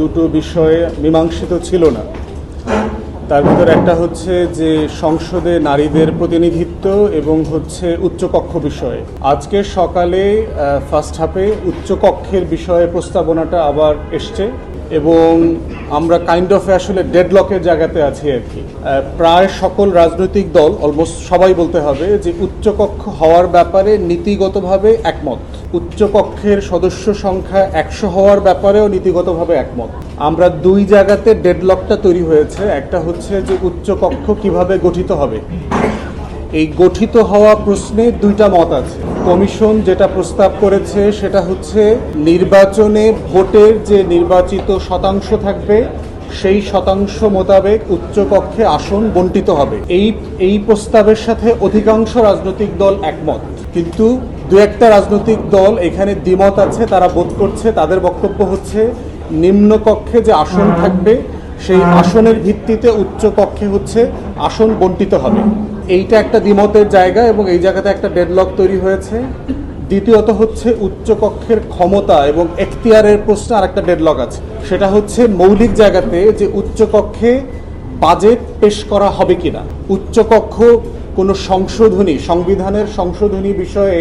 দুটো বিষয়ে মীমাংসিত ছিল না। তার ভিতরে একটা হচ্ছে যে সংসদে নারীদের প্রতিনিধিত্ব এবং হচ্ছে উচ্চকক্ষ বিষয়ে। আজকে সকালে ফার্স্ট হাফে উচ্চকক্ষের বিষয়ে প্রস্তাবনাটা আবার এসছে এবং আমরা কাইন্ড অফ আসলে ডেডলকের জায়গাতে আছি আর কি। প্রায় সকল রাজনৈতিক দল, অলমোস্ট সবাই বলতে হবে যে উচ্চকক্ষ হওয়ার ব্যাপারে নীতিগতভাবে একমত। উচ্চকক্ষের সদস্য সংখ্যা 100 হওয়ার ব্যাপারেও নীতিগতভাবে একমত। আমরা দুই জায়গাতে ডেডলকটা তৈরি হয়েছে। একটা হচ্ছে যে উচ্চকক্ষ কিভাবে গঠিত হবে, এই গঠিত হওয়া প্রশ্নে দুইটা মত আছে। কমিশন যেটা প্রস্তাব করেছে সেটা হচ্ছে নির্বাচনে ভোটের যে নির্বাচিত শতাংশ থাকবে সেই শতাংশ মোতাবেক উচ্চকক্ষে আসন বণ্টিত হবে। এই প্রস্তাবের সাথে অধিকাংশ রাজনৈতিক দল একমত, কিন্তু দু একটা রাজনৈতিক দল এখানে দ্বিমত আছে। তারা বোধ করছে, তাদের বক্তব্য হচ্ছে নিম্নকক্ষে যে আসন থাকবে সেই আসনের ভিত্তিতে উচ্চকক্ষে হচ্ছে আসন বণ্টিত হবে। এইটা একটা দ্বিমতের জায়গা এবং এই জায়গাতে একটা ডেডলক তৈরি হয়েছে। দ্বিতীয়ত হচ্ছে উচ্চকক্ষের ক্ষমতা এবং এখতিয়ারের প্রশ্নে আরেকটা ডেডলক আছে। সেটা হচ্ছে মৌলিক জায়গাতে যে উচ্চকক্ষে বাজেট পেশ করা হবে কিনা, উচ্চকক্ষ কোনো সংশোধনী, সংবিধানের সংশোধনী বিষয়ে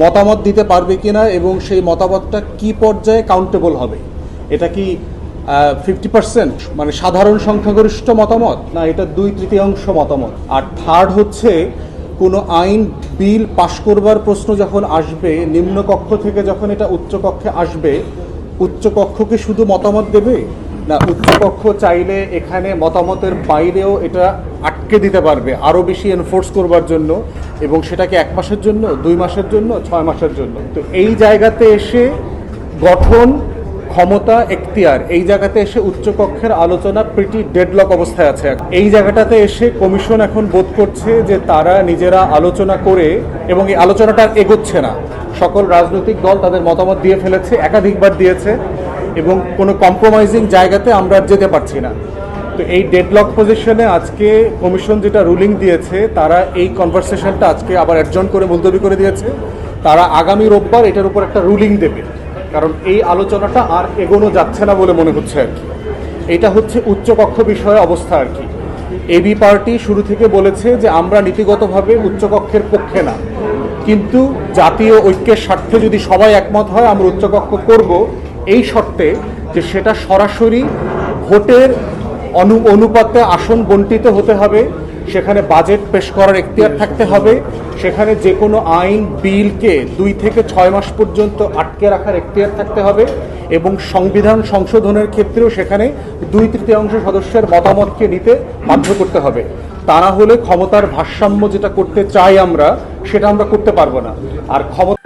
মতামত দিতে পারবে কিনা এবং সেই মতামতটা কি পর্যায়ে কাউন্টেবল হবে। এটা কি 50% মানে সাধারণ সংখ্যাগরিষ্ঠ মতামত, না এটা 2/3 মতামত। আর থার্ড হচ্ছে কোনো আইন বিল পাশ করবার প্রশ্ন যখন আসবে নিম্নকক্ষ থেকে, যখন এটা উচ্চকক্ষে আসবে, উচ্চকক্ষকে শুধু মতামত দেবে না উচ্চকক্ষ চাইলে এখানে মতামতের বাইরেও এটা আটকে দিতে পারবে আরও বেশি এনফোর্স করবার জন্য, এবং সেটাকে 1 মাসের জন্য, 2 মাসের জন্য, 6 মাসের জন্য। তো এই জায়গাতে এসে গঠন, ক্ষমতা, এখতিয়ার, এই জায়গাতে এসে উচ্চকক্ষের আলোচনা প্রিটি ডেডলক অবস্থায় আছে। এই জায়গাটাতে এসে কমিশন এখন বোধ করছে যে তারা নিজেরা আলোচনা করে, এবং এই আলোচনাটা এগোচ্ছে না। সকল রাজনৈতিক দল তাদের মতামত দিয়ে ফেলেছে, একাধিকবার দিয়েছে, এবং কোনো কম্প্রোমাইজিং জায়গাতে আমরা যেতে পারছি না। তো এই ডেডলক পজিশনে আজকে কমিশন যেটা রুলিং দিয়েছে, তারা এই কনভারসেশনটা আজকে আবার অ্যাডজন করে মুলতবি করে দিয়েছে। তারা আগামী রোববার এটার উপর একটা রুলিং দেবে, কারণ এই আলোচনাটা আর এগোনো যাচ্ছে না বলে মনে হচ্ছে আর কি। এটা হচ্ছে উচ্চকক্ষ বিষয়ে অবস্থা আর কি। এবি পার্টি শুরু থেকে বলেছে যে আমরা নীতিগতভাবে উচ্চকক্ষের পক্ষে না, কিন্তু জাতীয় ঐক্যের স্বার্থে যদি সবাই একমত হয় আমরা উচ্চকক্ষ করব, এই শর্তে যে সেটা সরাসরি ভোটের অনুপাতে আসন বণ্টিত হতে হবে, সেখানে বাজেট পেশ করার এখতিয়ার থাকতে হবে, সেখানে যে কোনো আইন বিলকে 2 থেকে 6 মাস পর্যন্ত আটকে রাখার এখতিয়ার থাকতে হবে, এবং সংবিধান সংশোধনের ক্ষেত্রেও সেখানে 2/3 সদস্যের মতামতকে নিতে বাধ্য করতে হবে। তা না হলে ক্ষমতার ভারসাম্য যেটা করতে চাই আমরা, সেটা আমরা করতে পারবো না। আর ক্ষমতা